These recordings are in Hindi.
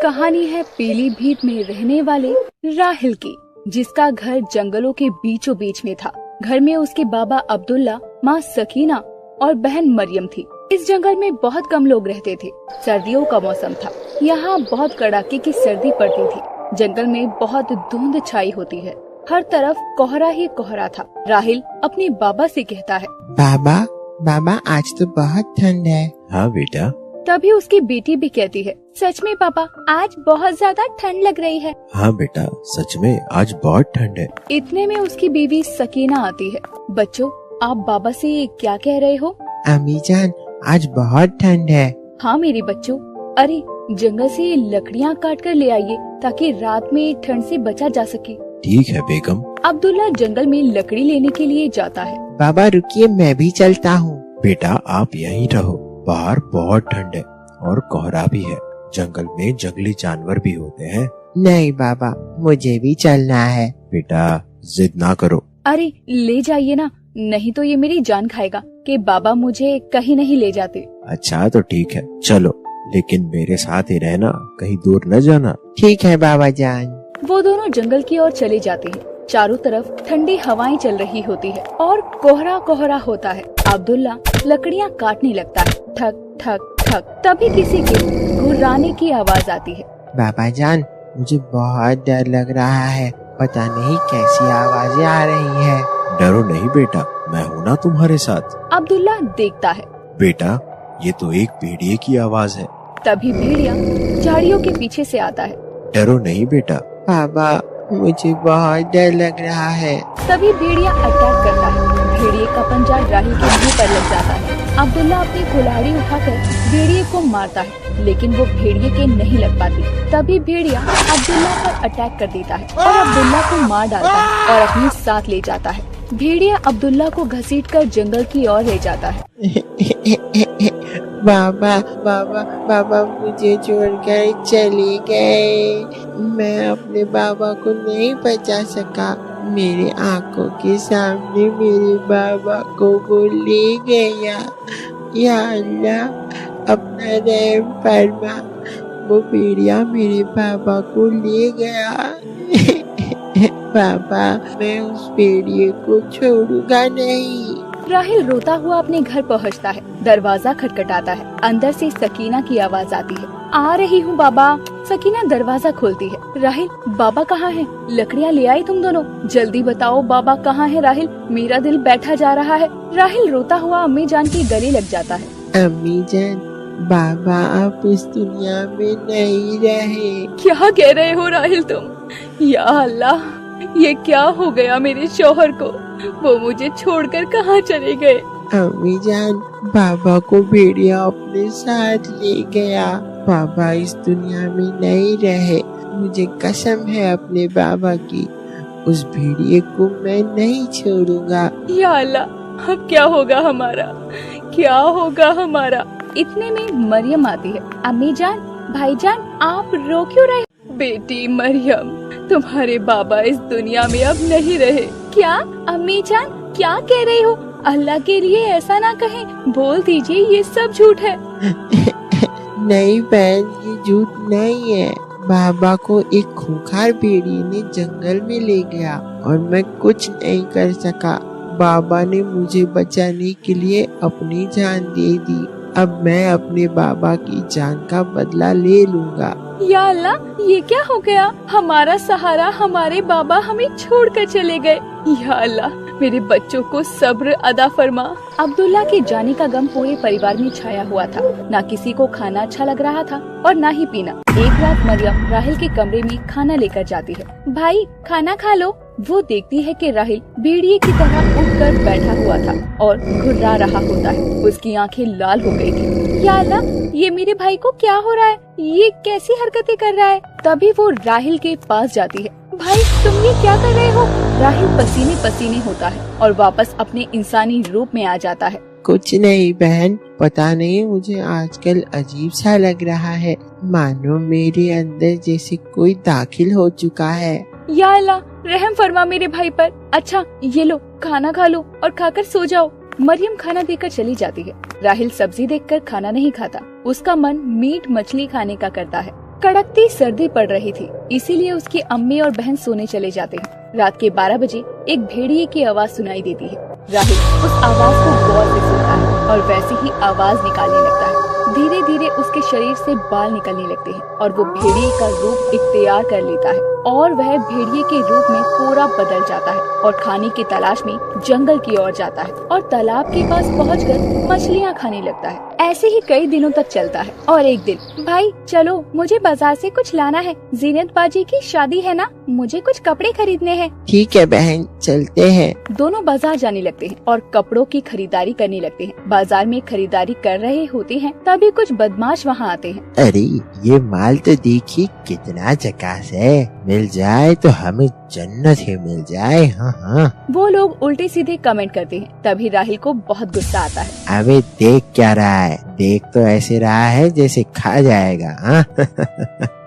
कहानी है पीलीभीत में रहने वाले राहिल की, जिसका घर जंगलों के बीचों बीच में था। घर में उसके बाबा अब्दुल्ला, माँ सकीना और बहन मरियम थी। इस जंगल में बहुत कम लोग रहते थे। सर्दियों का मौसम था। यहाँ बहुत कड़ाके की सर्दी पड़ती थी। जंगल में बहुत धुंध छाई होती है। हर तरफ कोहरा ही कोहरा था। राहिल अपने बाबा से कहता है, बाबा आज तो बहुत ठंड है। हाँ बेटा। तभी उसकी बेटी भी कहती है, सच में पापा आज बहुत ज्यादा ठंड लग रही है। हाँ बेटा, सच में आज बहुत ठंड है। इतने में उसकी बीवी सकीना आती है। बच्चों, आप बाबा से क्या कह रहे हो? अम्मी जान, आज बहुत ठंड है। हाँ मेरे बच्चों, अरे जंगल से लकड़ियाँ काट कर ले आइए ताकि रात में ठंड से बचा जा सके। ठीक है बेगम। अब्दुल्ला जंगल में लकड़ी लेने के लिए जाता है। बाबा रुकिए, मैं भी चलता हूँ। बेटा आप यहीं रहो, बाहर बहुत ठंड है और कोहरा भी है। जंगल में जंगली जानवर भी होते हैं। नहीं बाबा, मुझे भी चलना है। बेटा जिद ना करो। अरे ले जाइए ना, नहीं तो ये मेरी जान खाएगा कि बाबा मुझे कहीं नहीं ले जाते। अच्छा तो ठीक है, चलो, लेकिन मेरे साथ ही रहना, कहीं दूर न जाना। ठीक है बाबा जान। वो दोनों जंगल की ओर चले जाते हैं। चारों तरफ ठंडी हवाएं चल रही होती है और कोहरा कोहरा होता है। अब्दुल्ला लकड़ियाँ काटने लगता है। ठक ठक ठक। तभी किसी के घुर्राने की आवाज आती है। बाबा जान, मुझे बहुत डर लग रहा है। पता नहीं कैसी आवाजें आ रही है। डरो नहीं बेटा, मैं हूँ ना तुम्हारे साथ। अब्दुल्ला देखता है। बेटा ये तो एक भेड़िए की आवाज है। तभी भेड़िया झाड़ियों के पीछे से आता है। डरो नहीं बेटा। बाबा मुझे बहुत डर लग रहा है। तभी भेड़िया अटैक करता है। भेड़िए का पंजा राहिल के मुंह पर लग जाता है। अब्दुल्ला अपनी कुल्हाड़ी उठाकर भेड़िए को मारता है, लेकिन वो भेड़िए के नहीं लग पाती। तभी भेड़िया अब्दुल्ला पर अटैक कर देता है और अब्दुल्ला को मार डालता है और अपने साथ ले जाता है। भेड़िया अब्दुल्ला को घसीटकर जंगल की ओर ले जाता है। बाबा मुझे छोड़कर चले गए। मैं अपने बाबा को नहीं बचा सका। मेरे आंखों के सामने मेरे बाबा को वो ले गया। या अल्लाह, अपना रहम फरमा। वो भेड़िया मेरे बाबा को ले गया। बाबा मैं उस भेड़िए को छोड़ूंगा नहीं। राहिल रोता हुआ अपने घर पहुंचता है। दरवाजा खटखटाता है। अंदर से सकीना की आवाज आती है। आ रही हूँ बाबा। सकीना दरवाजा खोलती है। राहिल, बाबा कहाँ है? लकड़ियाँ ले आई तुम दोनों? जल्दी बताओ बाबा कहाँ है? राहिल, मेरा दिल बैठा जा रहा है। राहिल रोता हुआ अम्मी जान के गले लग जाता है। अम्मी जान, बाबा अब इस दुनिया में नहीं रहे। क्या कह रहे हो राहिल तुम? या अल्लाह, ये क्या हो गया मेरे शौहर को? वो मुझे छोड़कर कहाँ चले गए? अम्मी जान, बाबा को भेड़िया अपने साथ ले गया। बाबा इस दुनिया में नहीं रहे। मुझे कसम है अपने बाबा की, उस भेड़िए को मैं नहीं छोड़ूंगा। या अल्लाह, अब क्या होगा हमारा? क्या होगा हमारा? इतने में मरियम आती है। अम्मी जान, भाईजान, आप रो क्यों रहे? बेटी मरियम, तुम्हारे बाबा इस दुनिया में अब नहीं रहे। क्या अम्मी जान, क्या कह रही हो? अल्लाह के लिए ऐसा ना कहें। बोल दीजिए ये सब झूठ है। नहीं बहन, ये झूठ नहीं है। बाबा को एक खूंखार भेड़िए ने जंगल में ले गया और मैं कुछ नहीं कर सका। बाबा ने मुझे बचाने के लिए अपनी जान दे दी। अब मैं अपने बाबा की जान का बदला ले लूंगा। या अल्लाह, ये क्या हो गया? हमारा सहारा, हमारे बाबा हमें छोड़कर चले गए। या अल्लाह, मेरे बच्चों को सब्र अदा फरमा। अब्दुल्ला के जाने का गम पूरे परिवार में छाया हुआ था। ना किसी को खाना अच्छा लग रहा था और ना ही पीना। एक रात मरियम राहिल के कमरे में खाना लेकर जाती है। भाई खाना खा लो। वो देखती है कि राहिल भेड़िए की तरह उठकर बैठा हुआ था और घुर्रा रहा होता है। उसकी आंखें लाल हो गई थी। या अल्लाह, ये मेरे भाई को क्या हो रहा है? ये कैसी हरकतें कर रहा है? तभी वो राहिल के पास जाती है। भाई तुम ये क्या कर रहे हो? राहिल पसीने पसीने होता है और वापस अपने इंसानी रूप में आ जाता है। कुछ नहीं बहन, पता नहीं मुझे आजकल अजीब सा लग रहा है। मानो मेरे अंदर जैसे कोई दाखिल हो चुका है। या अल्लाह, रहम फरमा मेरे भाई पर। अच्छा ये लो, खाना खा लो और खाकर सो जाओ। मरियम खाना देकर चली जाती है। राहिल सब्जी देखकर खाना नहीं खाता। उसका मन मीट मछली खाने का करता है। कड़कती सर्दी पड़ रही थी, इसीलिए उसकी अम्मी और बहन सोने चले जाते हैं। रात के 12 बजे एक भेड़िए की आवाज सुनाई देती है। राहिल उस आवाज को गौर से सुनता है और वैसे ही आवाज निकालने लगता है। धीरे धीरे उसके शरीर से बाल निकलने लगते हैं और वो भेड़िए का रूप इख्तियार कर लेता है और वह भेड़िए के रूप में पूरा बदल जाता है और खाने की तलाश में जंगल की ओर जाता है और तालाब के पास पहुंचकर मछलियां खाने लगता है। ऐसे ही कई दिनों तक चलता है और एक दिन, भाई चलो मुझे बाजार से कुछ लाना है, जीनत बाजी की शादी है ना, मुझे कुछ कपड़े खरीदने हैं। ठीक है बहन, चलते हैं। दोनों बाजार जाने लगते हैं और कपड़ों की खरीदारी करने लगते हैं। बाजार में खरीदारी कर रहे होते हैं तभी कुछ बदमाश वहाँ आते हैं। अरे ये माल तो देखिए कितना झकास है, मिल जाए तो हमें जन्नत ही मिल जाए। हाँ हाँ। वो लोग उल्टे सीधे कमेंट करते हैं। तभी राहिल को बहुत गुस्सा आता है। अबे देख क्या रहा है, देख तो ऐसे रहा है जैसे खा जाएगा। हाँ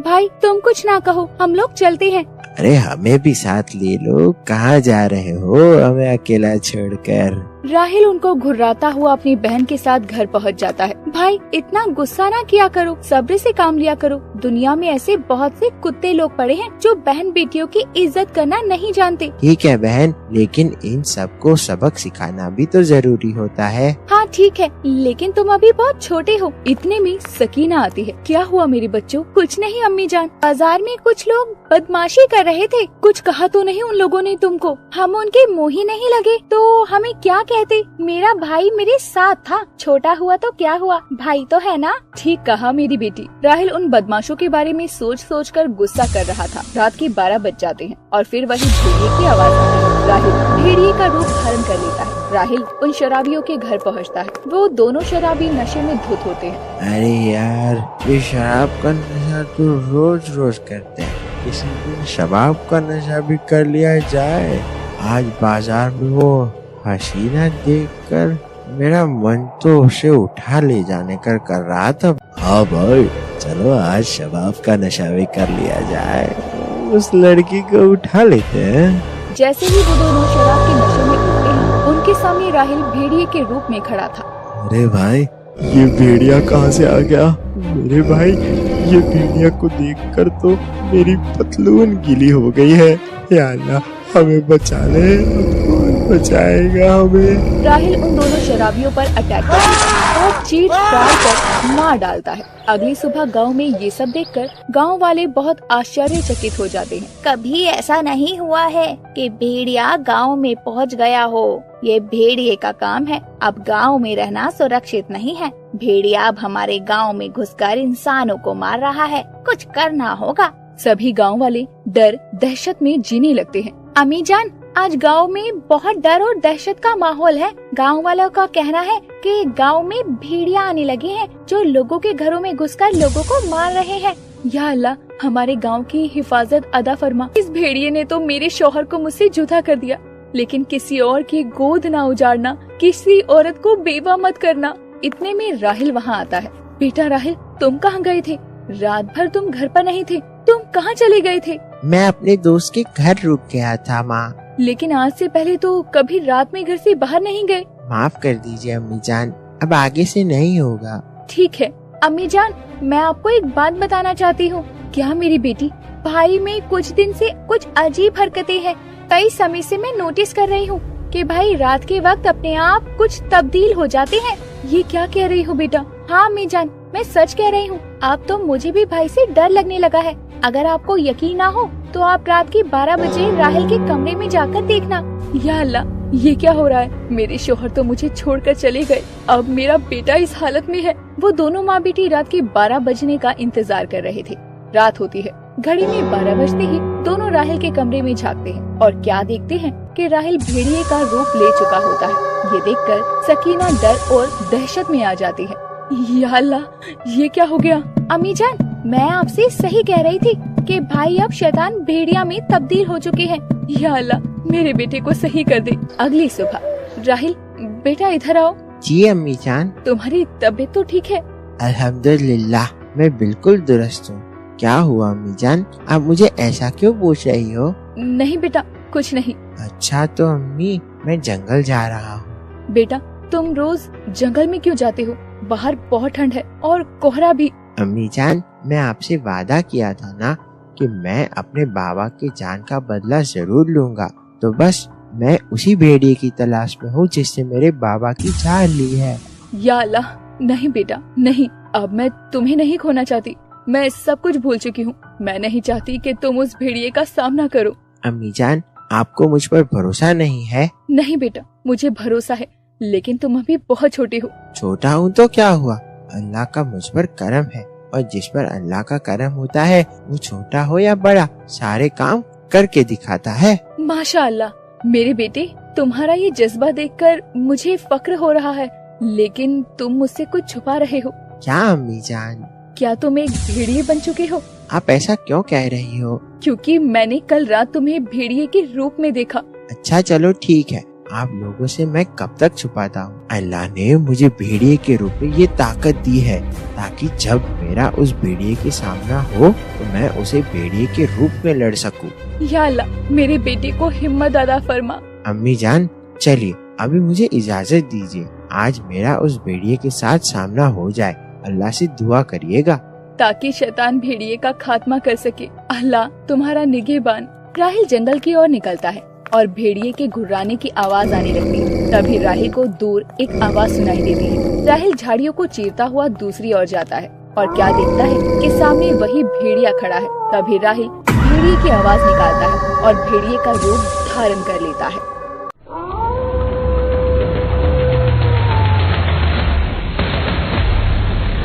भाई तुम कुछ ना कहो, हम लोग चलते हैं। अरे हमें भी साथ ले लो, कहाँ जा रहे हो हमें अकेला छोड़कर। राहिल उनको घुर्राता हुआ अपनी बहन के साथ घर पहुंच जाता है। भाई इतना गुस्सा ना किया करो, सब्र से काम लिया करो। दुनिया में ऐसे बहुत से कुत्ते लोग पड़े हैं जो बहन बेटियों की इज्जत करना नहीं जानते। ठीक है बहन, लेकिन इन सबको सबक सिखाना भी तो जरूरी होता है। हाँ ठीक है, लेकिन तुम अभी बहुत छोटे हो। इतने में सकीना आती है। क्या हुआ मेरे बच्चों? कुछ नहीं अम्मी जान, बाजार में कुछ लोग बदमाशी कर रहे थे। कुछ कहा तो नहीं उन लोगों ने तुमको? हम उनके मुँह ही नहीं लगे तो हमें क्या कहते? मेरा भाई मेरे साथ था, छोटा हुआ तो क्या हुआ, भाई तो है ना। ठीक कहा मेरी बेटी। राहिल उन बदमाशों के बारे में सोच सोच कर गुस्सा कर रहा था। रात के 12 बज जाते हैं और फिर वही भेड़िए की आवाज आती है। राहिल भेड़िए का रूप धारण कर लेता है। राहिल उन शराबियों के घर पहुंचता है। वो दोनों शराबी नशे में धुत होते हैं। अरे यार, ये शराब का नशा तो रोज रोज करते हैं, किसी दिन शराब का नशा भी कर लिया जाए। आज बाजार में वो हसीना देखकर मेरा मन तो उसे उठा ले जाने कर रहा था। हाँ भाई, चलो आज शबाब का नशा भी कर लिया जाए, उस लड़की को उठा लेते हैं। जैसे ही वो दोनों शराब के नशे में उठते हैं, उनके सामने राहिल भेड़िए के रूप में खड़ा था। अरे भाई, ये भेड़िया कहाँ से आ गया? मेरे भाई, ये भेड़िया को देखकर तो मेरी पतलून गीली हो गई है। या अल्लाह, हमें बचा ले, कौन बचाएगा हमें? राहिल उन दोनों शराबियों पर अटैक कर देता है और चीर फाड़ कर मार डालता है। अगली सुबह गांव में ये सब देखकर गांव वाले बहुत आश्चर्यचकित हो जाते हैं। कभी ऐसा नहीं हुआ है कि भेड़िया गांव में पहुंच गया हो। ये भेड़िए का काम है। अब गांव में रहना सुरक्षित नहीं है। भेड़िया अब हमारे गांव में घुसकर इंसानों को मार रहा है। कुछ करना होगा। सभी गांव वाले डर दहशत में जीने लगते हैं। अम्मी जान, आज गांव में बहुत डर और दहशत का माहौल है। गांव वालों का कहना है कि गांव में भेड़िया आने लगे हैं जो लोगों के घरों में घुसकर लोगों को मार रहे हैं। या अल्लाह, हमारे गांव की हिफाजत अदा फरमा। इस भेड़िए ने तो मेरे शौहर को मुझसे जुदा कर दिया, लेकिन किसी और की गोद ना उजाड़ना, किसी औरत को बेवा मत करना। इतने में राहिल वहाँ आता है। बेटा राहिल, तुम कहाँ गए थे? रात भर तुम घर पर नहीं थे, तुम कहाँ चले गए थे? मैं अपने दोस्त के घर रुक गया था माँ। लेकिन आज से पहले तो कभी रात में घर से बाहर नहीं गए। माफ कर दीजिए अम्मी जान, अब आगे से नहीं होगा। ठीक है अम्मी जान, मैं आपको एक बात बताना चाहती हूँ। क्या मेरी बेटी, भाई में कुछ दिन से कुछ अजीब हरकतें हैं। कई समय से मैं नोटिस कर रही हूँ कि भाई रात के वक्त अपने आप कुछ तब्दील हो जाते हैं। ये क्या कह रही हो बेटा? हाँ अम्मी जान, मैं सच कह रही हूँ। अब तो मुझे भी भाई से डर लगने लगा है। अगर आपको यकीन ना हो तो आप रात के 12 बजे राहिल के कमरे में जाकर देखना। या अल्लाह, ये क्या हो रहा है? मेरे शौहर तो मुझे छोड़कर चले गए, अब मेरा बेटा इस हालत में है। वो दोनों माँ बेटी रात के 12 बजने का इंतजार कर रहे थे। रात होती है। घड़ी में 12 बजते ही दोनों राहिल के कमरे में झांकते हैं और क्या देखते हैं कि राहिल भेड़िए का रूप ले चुका होता है। ये देखकर सकीना डर और दहशत में आ जाती है। या अल्लाह, ये क्या हो गया? अम्मी जान, मैं आपसे सही कह रही थी कि भाई अब शैतान भेड़िया में तब्दील हो चुके हैं। या अल्लाह, मेरे बेटे को सही कर दे। अगली सुबह, राहिल बेटा इधर आओ। जी अम्मी जान। तुम्हारी तबीयत तो ठीक है? अल्हम्दुलिल्लाह, मैं बिल्कुल दुरुस्त हूँ। क्या हुआ अम्मी जान, आप मुझे ऐसा क्यों पूछ रही हो? नहीं बेटा, कुछ नहीं। अच्छा तो अम्मी, मैं जंगल जा रहा हूँ। बेटा, तुम रोज जंगल में क्यों जाते हो? बाहर बहुत ठंड है और कोहरा भी। अम्मी जान, मैं आपसे वादा किया था ना कि मैं अपने बाबा की जान का बदला जरूर लूंगा। तो बस मैं उसी भेड़िए की तलाश में हूँ जिसने मेरे बाबा की जान ली है। या अल्लाह, नहीं बेटा नहीं, अब मैं तुम्हें नहीं खोना चाहती। मैं सब कुछ भूल चुकी हूँ। मैं नहीं चाहती कि तुम उस भेड़िए का सामना करो। अम्मी जान, आपको मुझ पर भरोसा नहीं है? नहीं बेटा, मुझे भरोसा है, लेकिन तुम अभी बहुत छोटी हो। छोटा हूँ तो क्या हुआ, अल्लाह का मुझ पर करम है, और जिस पर अल्लाह का करम होता है वो छोटा हो या बड़ा सारे काम करके दिखाता है। माशा अल्लाह, मेरे बेटे, तुम्हारा ये जज्बा देखकर मुझे फक्र हो रहा है, लेकिन तुम मुझसे कुछ छुपा रहे हो। क्या अम्मी जान? क्या तुम एक भेड़िए बन चुके हो? आप ऐसा क्यों कह रही हो? क्योंकि मैंने कल रात तुम्हें भेड़िए के रूप में देखा। अच्छा चलो ठीक है, आप लोगों से मैं कब तक छुपाता हूँ। अल्लाह ने मुझे भेड़िए के रूप में ये ताकत दी है ताकि जब मेरा उस भेड़िए के सामना हो तो मैं उसे भेड़िए के रूप में लड़ सकूं। या अल्लाह, मेरे बेटे को हिम्मत अदा फरमा। अम्मी जान, चलिए अभी मुझे इजाजत दीजिए, आज मेरा उस भेड़िए के साथ सामना हो जाए। अल्लाह से दुआ करिएगा ताकि शैतान भेड़िए का खात्मा कर सके। अल्लाह तुम्हारा निगहबान। राहिल जंगल की ओर निकलता है और भेड़िए के घुर्राने की आवाज आने लगती है। तभी राहिल को दूर एक आवाज सुनाई देती है। राहिल झाड़ियों को चीरता हुआ दूसरी ओर जाता है और क्या देखता है कि सामने वही भेड़िया खड़ा है। तभी राहिल भेड़िए की आवाज निकालता है और भेड़िए का रूप धारण कर लेता है।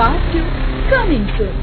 Part 2 coming soon.